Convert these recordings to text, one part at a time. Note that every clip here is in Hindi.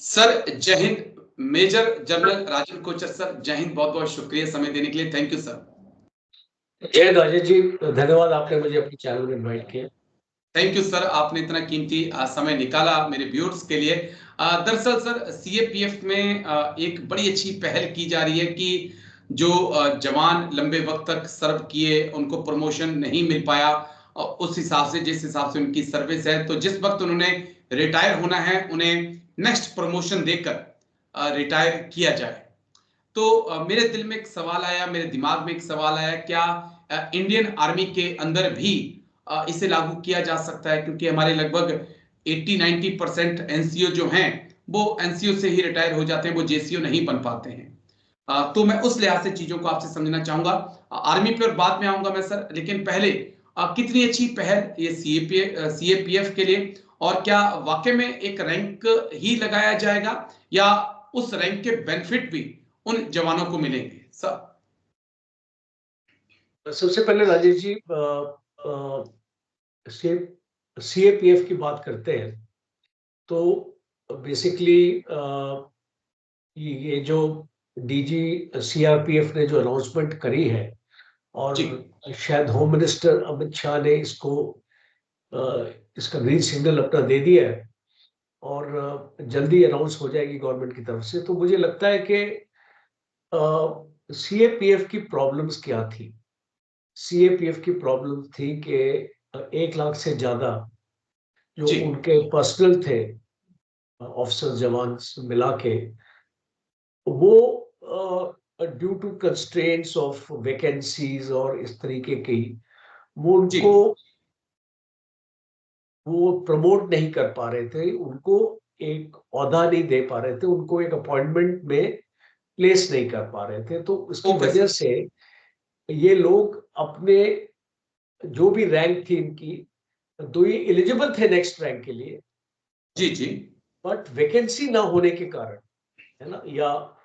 सर जय हिंद। मेजर जनरल राजन कोचर सर, जय हिंद। बहुत बहुत शुक्रिया समय देने के लिए। Thank you sir. जय हिंद राजेश जी, धन्यवाद आपने मुझे अपने चैनल में इनवाइट किया। थैंक यू सर, आपने इतना कीमती समय निकाला मेरे व्यूअर्स के लिए। दरअसल सर सीएपीएफ में एक बड़ी अच्छी पहल की जा रही है कि जो जवान लंबे वक्त तक सर्व किए उनको प्रमोशन नहीं मिल पाया, उस हिसाब से जिस हिसाब से उनकी सर्विस है, तो जिस वक्त उन्होंने रिटायर होना है उन्हें नेक्स्ट प्रमोशन देकर रिटायर किया जाए। तो मेरे दिल में एक सवाल आया, मेरे दिमाग में एक सवाल आया, क्या इंडियन आर्मी के अंदर भी इसे लागू किया जा सकता है? क्योंकि हमारे लगभग 80-90% एनसीओ जो हैं वो एनसीओ से ही रिटायर हो जाते हैं, वो जेसीओ नहीं बन पाते हैं। तो मैं उस लिहाज से चीजों को आपसे समझना चाहूंगा। आर्मी पे और बाद में आऊंगा मैं सर, लेकिन पहले कितनी अच्छी पहल ये सीएपीएफ के लिए, और क्या वाकई में एक रैंक ही लगाया जाएगा या उस रैंक के बेनिफिट भी उन जवानों को मिलेंगे सर? सबसे पहले राजेश जी, सीएपीएफ की बात करते हैं तो बेसिकली ये जो डीजी सीआरपीएफ ने जो अनाउंसमेंट करी है, और जी शायद होम मिनिस्टर अमित शाह ने इसका ग्रीन सिग्नल अपना दे दिया है और जल्दी अनाउंस हो जाएगी गवर्नमेंट की तरफ से। तो मुझे लगता है कि सीएपीएफ की प्रॉब्लम्स क्या थी। सीएपीएफ की प्रॉब्लम थी कि 1 लाख से ज्यादा जो जी उनके पर्सनल थे, ऑफिसर जवान मिला के, वो due to constraints of vacancies और इस तरीके की, वो जी उनको वो प्रमोट नहीं कर पा रहे थे, उनको एक ओहदा नहीं दे पा रहे थे, उनको एक अपॉइंटमेंट में प्लेस नहीं कर पा रहे थे। तो इसकी ओके वजह सर। से ये लोग अपने जो भी रैंक थी इनकी, तो ये एलिजिबल थे नेक्स्ट रैंक के लिए, जी जी बट वैकेंसी ना होने के कारण, है ना, या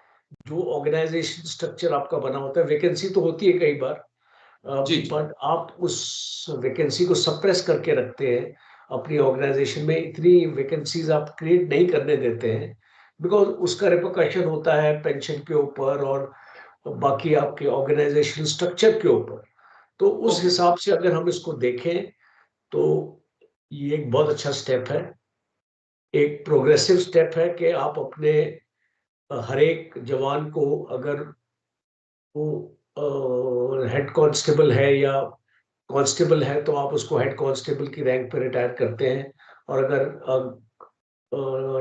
जो ऑर्गेनाइजेशन स्ट्रक्चर आपका बना होता है, वैकेंसी तो होती है कई बार, जी जी बट आप उस वैकेंसी को सप्रेस करके रखते हैं। अपनी ऑर्गेनाइजेशन में इतनी वैकेंसीज आप क्रिएट नहीं करने देते हैं, बिकॉज उसका रिपोर्कशन होता है पेंशन के ऊपर और बाकी आपके ऑर्गेनाइजेशन स्ट्रक्चर के ऊपर। तो उस ओके हिसाब से अगर हम इसको देखें तो ये एक बहुत अच्छा स्टेप है, एक प्रोग्रेसिव स्टेप है कि आप अपने हर एक जवान को, अगर वो हेड कांस्टेबल है या कांस्टेबल है, तो आप उसको हेड कांस्टेबल की रैंक पर रिटायर करते हैं, और अगर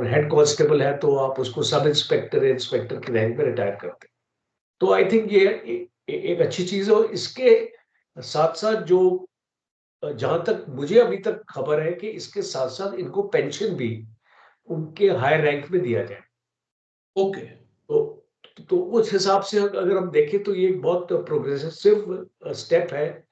हेड कांस्टेबल है तो आप उसको सब इंस्पेक्टर इंस्पेक्टर की रैंक पे रिटायर करते हैं। तो आई थिंक ये एक अच्छी चीज है। और इसके साथ साथ जो जहां तक मुझे अभी तक खबर है कि इसके साथ साथ इनको पेंशन भी उनके हायर रैंक में दिया जाए। ओके तो उस हिसाब से अगर हम देखें तो ये एक बहुत प्रोग्रेसिव स्टेप है,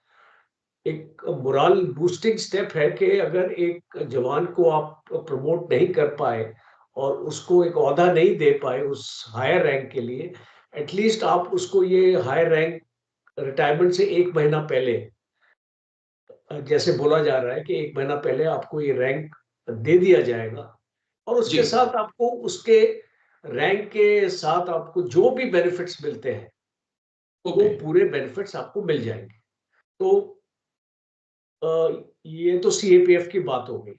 एक मोरल बूस्टिंग स्टेप है कि अगर एक जवान को आप प्रमोट नहीं कर पाए और उसको एक ओहदा नहीं दे पाए उस हायर रैंक के लिए, एटलीस्ट आप उसको ये हायर रैंक रिटायरमेंट से 1 महीना पहले, जैसे बोला जा रहा है कि 1 महीना पहले आपको ये रैंक दे दिया जाएगा, और जी उसके साथ आपको उसके रैंक के साथ आपको जो भी बेनिफिट्स मिलते हैं वो ओके पूरे बेनिफिट्स आपको मिल जाएंगे। तो ये तो सीएपीएफ की बात हो गई।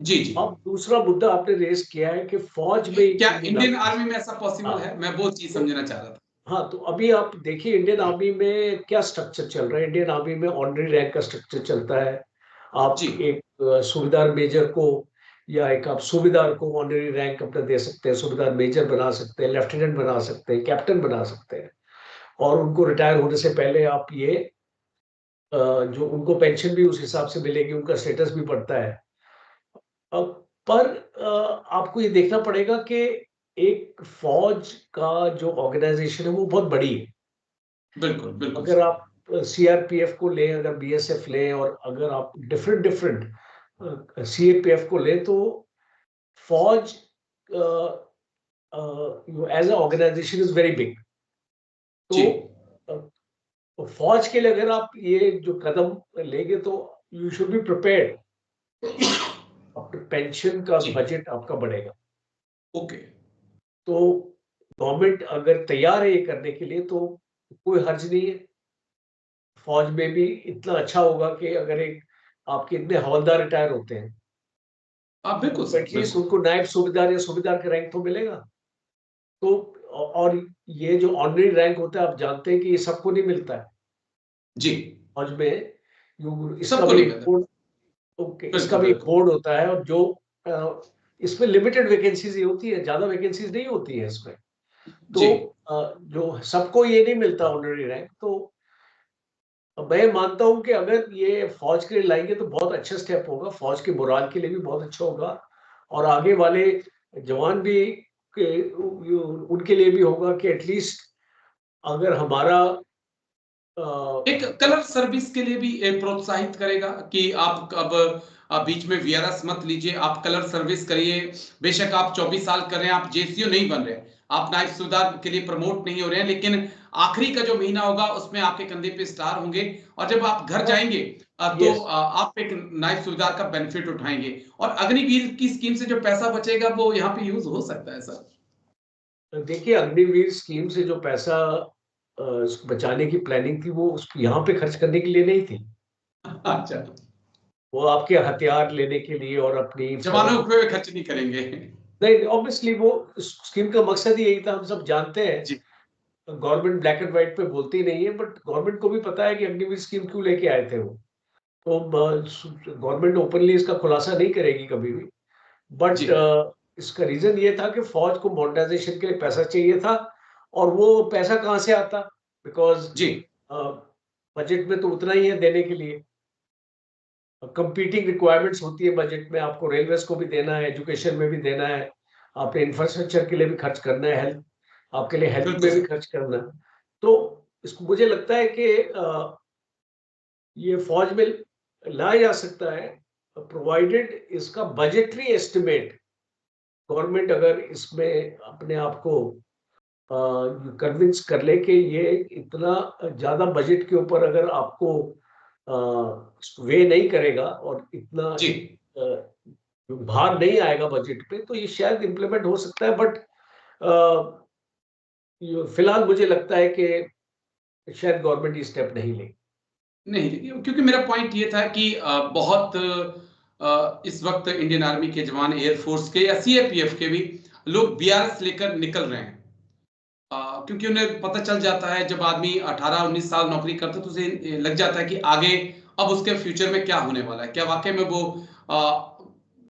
जी जी। अब दूसरा मुद्दा आपने रेज किया है कि फौज में क्या इंडियन इंडियन आर्मी। आर्मी में ऐसा पॉसिबल हाँ, है? मैं वो चीज तो समझना चाह रहा था। हाँ, तो अभी आप देखिए इंडियन आर्मी में क्या स्ट्रक्चर चल रहा है। इंडियन आर्मी में ऑनरी रैंक का स्ट्रक्चर चलता है। जी आप एक सूबेदार मेजर को या एक आप सूबेदार को ऑनरी रैंक अपना दे सकते हैं, सूबेदार मेजर बना सकते हैं, लेफ्टिनेंट बना सकते हैं, कैप्टन बना सकते हैं, और उनको रिटायर होने से पहले आप ये जो उनको पेंशन भी उस हिसाब से मिलेगी, उनका स्टेटस भी बढ़ता है। अब पर आपको ये देखना पड़ेगा कि एक फौज का जो ऑर्गेनाइजेशन है वो बहुत बड़ी है। बिल्कुल बिल्कुल अगर सर। आप सीआरपीएफ को लें, अगर बीएसएफ लें, और अगर आप डिफरेंट डिफरेंट सीएपीएफ को लें, तो फौज as a organisation is very big. तो जी फौज के लिए अगर आप ये जो कदम लेंगे तो यू शुड बी प्रिपेयर्ड, अपने पेंशन का जी बजट आपका बढ़ेगा। ओके। तो गवर्नमेंट अगर तैयार है ये करने के लिए तो कोई हर्ज नहीं है। फौज में भी इतना अच्छा होगा कि अगर एक आपके इतने हवलदार रिटायर होते हैं, बिल्कुल तो सर, एटलीस्ट बिल्कुल। उनको नायब सूबेदार या सूबेदार का रैंक तो मिलेगा। तो और ये जो ऑनरेरी रैंक होता है, आप जानते हैं कि ये सबको नहीं मिलता है जी, फौज में। इसका सबको भी नहीं एक मिलता। बोर्ड, ओके, इसका बिल्कुल, भी एक बिल्कुल। बोर्ड होता है, और जो इसमें लिमिटेड वैकेंसीज ही होती है, ज्यादा वैकेंसीज नहीं होती है इसमें। तो जी। जो सबको ये नहीं मिलता ऑनरेरी रैंक। तो मैं मानता हूँ कि अगर ये फौज के लिए लाएंगे तो बहुत अच्छा स्टेप होगा, फौज के मोराल के लिए भी बहुत अच्छा होगा, और आगे वाले जवान भी उनके लिए भी होगा कि एटलीस्ट अगर हमारा अ, एक कलर सर्विस के लिए भी प्रोत्साहित करेगा कि आप अब बीच में वीआरएस मत लीजिए, आप कलर सर्विस करिए। बेशक आप 24 साल कर रहे हैं, आप जेसीओ नहीं बन रहे हैं, आप नायब सूबेदार के लिए प्रमोट नहीं हो रहे हैं, लेकिन आखिरी का जो महीना होगा उसमें आपके कंधे पे स्टार होंगे, और जब आप घर जाएंगे तो यस, आप एक नायब सूबेदार का बेनिफिट उठाएंगे, और अग्निवीर की स्कीम से जो पैसा बचेगा वो यहाँ पे यूज हो सकता है सर। देखिए अग्निवीर स्कीम से जो पैसा बचाने की प्लानिंग थी, वो यहाँ पे खर्च करने के लिए नहीं थी। अच्छा। वो आपके हथियार लेने के लिए और अपनी जवानों पे खर्च नहीं करेंगे। नहीं, ऑब्वियसली वो स्कीम का मकसद ही यही था, हम सब जानते हैं। जी। गवर्नमेंट ब्लैक एंड व्हाइट पे बोलती नहीं है, बट गवर्नमेंट को भी पता है कि अग्निवीर स्कीम क्यों लेके आए थे वो। तो गवर्नमेंट ओपनली इसका खुलासा नहीं करेगी कभी भी, जी। बट इसका रीजन ये था कि फौज को मॉडर्नाइजेशन के लिए पैसा चाहिए था, और वो पैसा कहाँ से आता, बिकॉज जी। बजट में तो उतना ही है देने के लिए। कंपीटिंग रिक्वायरमेंट्स होती है बजट में, आपको रेलवेज को भी देना है, एजुकेशन में भी देना है, आपने इंफ्रास्ट्रक्चर के लिए भी खर्च करना है, हेल्थ, आपके लिए हेल्थ बिल्कुल में भी सर। खर्च करना है। तो इसको मुझे लगता है कि ये फौज में लाया जा सकता है, प्रोवाइडेड इसका बजटरी एस्टिमेट गवर्नमेंट अगर इसमें अपने आप को कन्विंस कर ले कि ये इतना ज्यादा बजट के ऊपर अगर आपको वे नहीं करेगा, और इतना जी। भार नहीं आएगा बजट पे, तो ये शायद इम्प्लीमेंट हो सकता है। बट फिलहाल मुझे लगता है कि शायद गवर्नमेंट ये स्टेप नहीं लेगी। नहीं, देखिए क्योंकि मेरा पॉइंट ये था कि बहुत इस वक्त इंडियन आर्मी के जवान, एयरफोर्स के या सीएपीएफ के भी लोग बीआरएस लेकर निकल रहे हैं। क्योंकि उन्हें पता चल जाता है, जब आदमी 18-19 साल नौकरी करता है तो उसे लग जाता है कि आगे अब उसके फ्यूचर में क्या होने वाला है, क्या वाकई में वो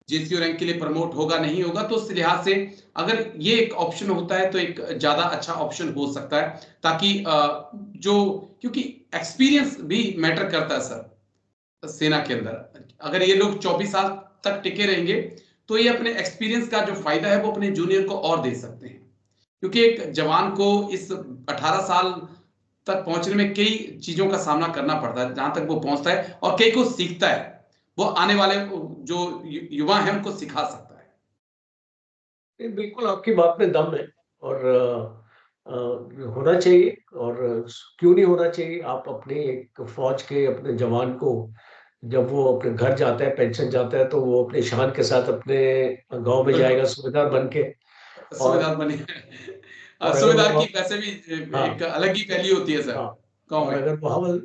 जेसीओ रैंक के लिए प्रमोट होगा, नहीं होगा। तो उस लिहाज से अगर ये एक ऑप्शन होता है तो एक ज्यादा अच्छा ऑप्शन हो सकता है, ताकि जो, क्योंकि एक्सपीरियंस भी मैटर करता है सर सेना के अंदर। अगर ये लोग 24 साल तक टिके रहेंगे तो ये अपने एक्सपीरियंस का जो फायदा है वो अपने जूनियर को और दे सकते हैं, क्योंकि एक जवान को इस 18 साल तक पहुंचने में कई चीजों का सामना करना पड़ता है जहां तक वो पहुंचता है, और कई को सीखता है, वो आने वाले जो युवा हैं उनको सिखा सकता है। बिल्कुल आपकी बात में दम है, और होना चाहिए, और क्यों नहीं होना चाहिए। आप अपने एक फौज के अपने जवान को जब वो अपने घर जाता है, पेंशन जाता है, तो वो अपने शान के साथ अपने गांव में बिल्कुल। जाएगा सूबेदार बन के। और सुबेदार बने। अगर सुबेदार वो, की वैसे भी एक हाँ, अलग ही वैल्यू होती है सर हाँ, गांव और में। अगर वो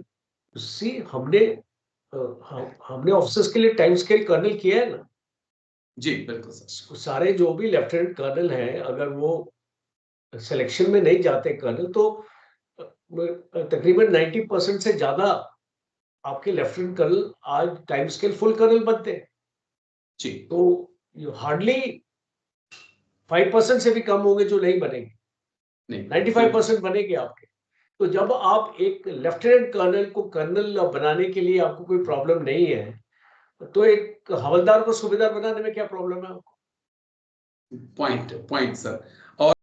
सी हमने हमने ऑफिसर्स के लिए टाइम स्केल कर्नल किया है ना। जी बिल्कुल सर। सारे जो भी लेफ्टिनेंट कर्नल हैं, अगर वो सिलेक्शन में नहीं जाते कर्नल, तो तकरीबन 90% से ज्यादा आपके लेफ्टिनेंट कर्नल आज टाइम स्केल फुल कर्नल बनते हैं। जी। तो यू हार्डली 5% से भी कम होंगे जो नहीं बनेंगे, नहीं, बिल्कुल सर। 95% बनेंगे आपके। तो जब आप एक लेफ्टिनेंट कर्नल को कर्नल बनाने के लिए आपको कोई प्रॉब्लम नहीं है, तो एक हवलदार को सूबेदार बनाने में क्या प्रॉब्लम है आपको? Point point sir. और